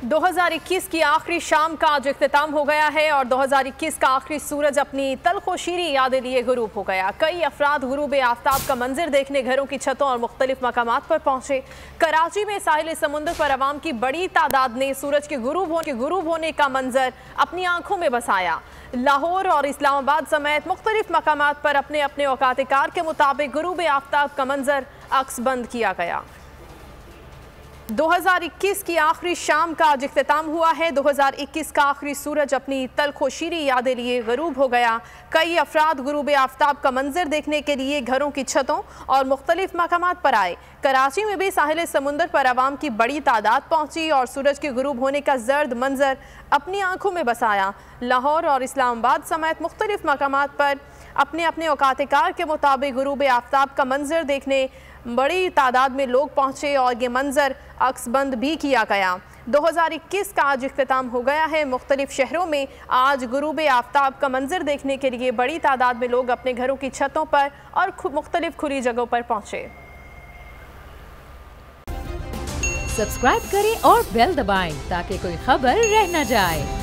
2021 की आखिरी शाम का आज इख्तिताम हो गया है और 2021 का आखिरी सूरज अपनी तलखोशीरी यादें लिए गुरूब हो गया। कई अफराद गुरूब आफ्ताब का मंजर देखने घरों की छतों और मुख्तलिफ मकामात पर पहुंचे। कराची में साहिल समुंदर पर अवाम की बड़ी तादाद ने सूरज के गुरूब होने का मंजर अपनी आंखों में बसाया। लाहौर और इस्लामाबाद समेत मुख्तलिफ मकामात पर अपने अपने औकात कार के मुताबिक गुरूब आफ्ताब का मंजर अक्सबंद किया गया। 2021 की आखिरी शाम का आज इख्तिताम हुआ है। 2021 का आखिरी सूरज अपनी तलखोशीरी यादें लिए गरूब हो गया। कई अफराद गुरूब आफ्ताब का मंजर देखने के लिए घरों की छतों और मुख्तलिफ मकामात पर आए। कराची में भी साहिल समुंदर पर अवाम की बड़ी तादाद पहुंची और सूरज के गुरूब होने का जर्द मंजर अपनी आंखों में बसाया। लाहौर और इस्लामाबाद समेत मुख्तलिफ मकामात पर अपने अपने औकात कार के मुताबिक गुरूब आफ्ताब का मंजर देखने बड़ी तादाद में लोग पहुंचे और ये मंजर अक्सबंद भी किया गया। 2021 का आज इख्तिताम हो गया है। मुख्तलिफ शहरों में आज गुरूब आफ्ताब का मंजर देखने के लिए बड़ी तादाद में लोग अपने घरों की छतों पर और मुख्तलिफ खुली जगहों पर पहुंचे। सब्सक्राइब करें और बेल दबाएं ताकि कोई खबर रह न जाए।